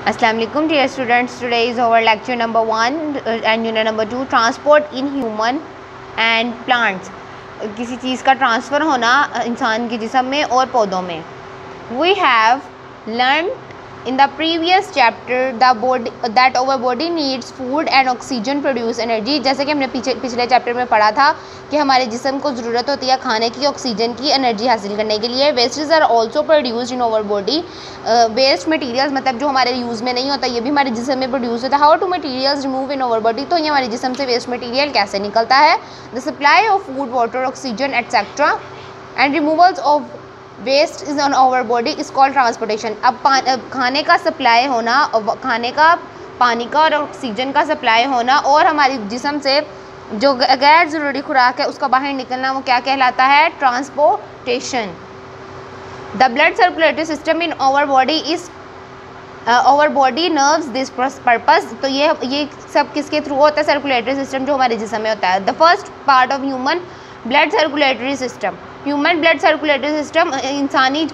Assalamu alaikum dear students. Today is our lecture number 1 and unit number 2, transport in human and plants. किसी चीज़ का transfer होना इंसान के जिस्म में और पौधों में. We have learned in the previous chapter that our body needs food and oxygen produce energy. जैसे कि हमने पिछले चैप्टर में पढ़ा था कि हमारे जिस्म को ज़रूरत होती है खाने की, ऑक्सीजन की, एनर्जी हासिल करने के लिए. Wastage are also produced in our body. Waste materials मतलब जो हमारे यूज़ में नहीं होता ये भी हमारे जिस्म में प्रोड्यूस होता है. How to materials remove in our body, तो ये हमारे जिस्म से वेस्ट मटेरियल कैसे निकलता है. The supply of food, water, oxygen etcetera and removals of waste is on our body is called transportation. अब खाने का सप्लाई होना, खाने का, पानी का और ऑक्सीजन का सप्लाई होना और हमारी जिस्म से जो गैर ज़रूरी खुराक है उसका बाहर निकलना, वो क्या कहलाता है? Transportation. The blood circulatory system in our body is our body nerves this purpose. तो ये सब किसके थ्रू होता है? सर्कुलेटरी सिस्टम जो हमारे जिस्म में होता है. The first part of human blood circulatory system. Human blood circulatory system इंसानी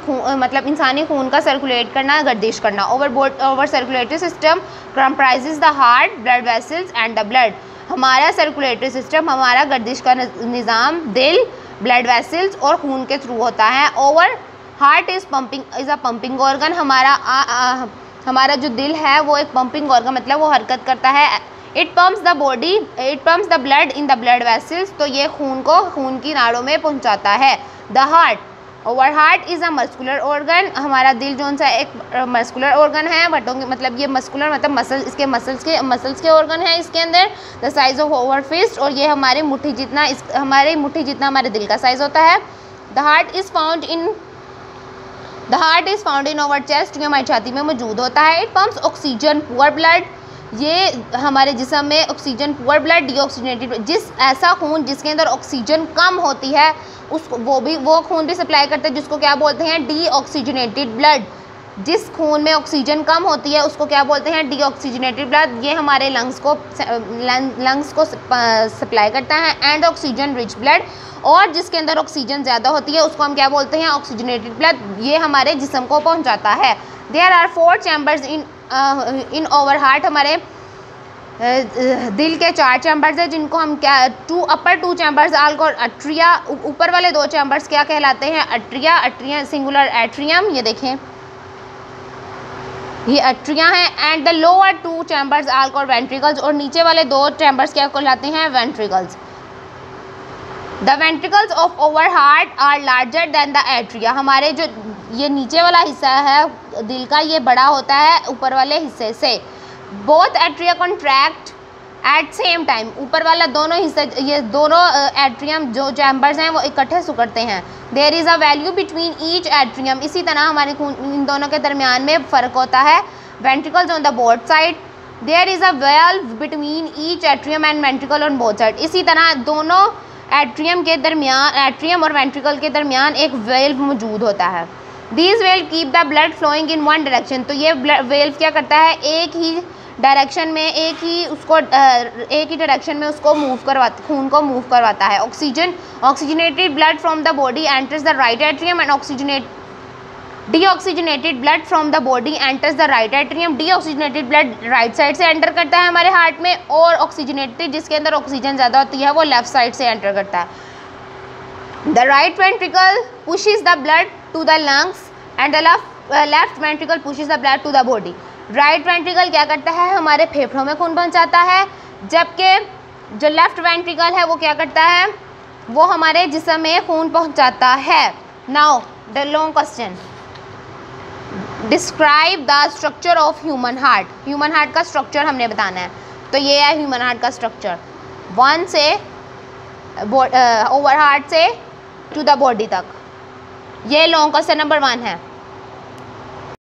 खून का सर्कुलेट करना, गर्दिश करना. Over circulatory system comprises the heart, blood vessels and the blood. हमारा सर्कुलेटरी सिस्टम, हमारा गर्दिश का निज़ाम दिल, ब्लड वेसल्स और खून के थ्रू होता है. Over heart is a pumping organ. हमारा जो दिल है वो एक पंपिंग ऑर्गन, मतलब वो हरकत करता है. It pumps the blood in the blood vessels. तो ये खून की नाड़ों में पहुंचाता है. The heart, over heart is a muscular organ. हमारा दिल जो सा एक मस्कुलर ऑर्गन है. बटों के मतलब ये मस्कुलर मतलब मसल्स, इसके मसल्स के ऑर्गन है इसके अंदर. The size of our fist, और ये हमारी मुट्ठी जितना हमारे दिल का साइज़ होता है. The heart is found in over chest, ये हमारी छाती में मौजूद होता है. It pumps oxygen poor blood. ये हमारे जिस्म में ऑक्सीजन पुअर ब्लड, डीऑक्सीजनेटेड, ऐसा खून जिसके अंदर ऑक्सीजन कम होती है उसको वो खून भी सप्लाई करता है जिसको क्या बोलते हैं? Deoxygenated blood. जिस खून में ऑक्सीजन कम होती है उसको क्या बोलते हैं? Deoxygenated blood. ये हमारे लंग्स को सप्लाई करता है. एंड ऑक्सीजन रिच ब्लड, और जिसके अंदर ऑक्सीजन ज़्यादा होती है उसको हम क्या बोलते हैं? Oxygenated blood. ये हमारे जिस्म को पहुंचाता है. There are 4 chambers in our heart. हमारे दिल के 4 चैम्बर्स हैं जिनको हम क्या, अपर 2 चैम्बर्स आल्को अट्रिया. ऊपर वाले 2 चैम्बर्स क्या कहलाते हैं? Atria singular atrium. ये देखें ये अट्रिया हैं. And the lower 2 chambers also ventricles, और नीचे वाले 2 चैम्बर्स क्या कहलाते हैं? Ventricles. The ventricles of over heart are larger than the atria. हमारे जो ये नीचे वाला हिस्सा है दिल का, ये बड़ा होता है ऊपर वाले हिस्से से. Both atria contract at same time. ऊपर वाला दोनों हिस्से, ये दोनों एट्रियम जो चैम्बर्स हैं वो इकट्ठे सिकुड़ते हैं. There is a valve between each atrium. इसी तरह हमारे खून इन दोनों के दरमियान में फ़र्क होता है. Ventricles on the both side. There is a valve between each atrium and ventricle on both side. इसी तरह दोनों एट्रियम और वेंट्रिकल के दरमियान एक वेल्व मौजूद होता है. These valve keep the blood flowing in one direction. तो ये वेल्व क्या करता है? एक ही डायरेक्शन में, एक ही डायरेक्शन में उसको खून को मूव करवाता है. Oxygenated blood from the body enters the right atrium and deoxygenated blood from the body enters the right atrium. Deoxygenated blood right side से एंटर करता है हमारे हार्ट में, और ऑक्सीजनेटेड जिसके अंदर ऑक्सीजन ज़्यादा होती है वो लेफ्ट साइड से एंटर करता है. The right ventricle pushes the blood to the lungs and the left ventricle pushes the blood to the body. Right ventricle क्या करता है? हमारे फेफड़ों में खून पहुंचाता है, जबकि जो लेफ्ट वेंट्रिकल है वो क्या करता है? वो हमारे जिस्म में खून पहुंचाता है. Now the long question, describe the structure of human heart. Human heart का स्ट्रक्चर हमने बताना है. तो ये है ह्यूमन हार्ट का स्ट्रक्चर. 1 से ओवर हार्ट से टू द बॉडी तक. ये लॉन्ग क्वेश्चन नंबर 1 है.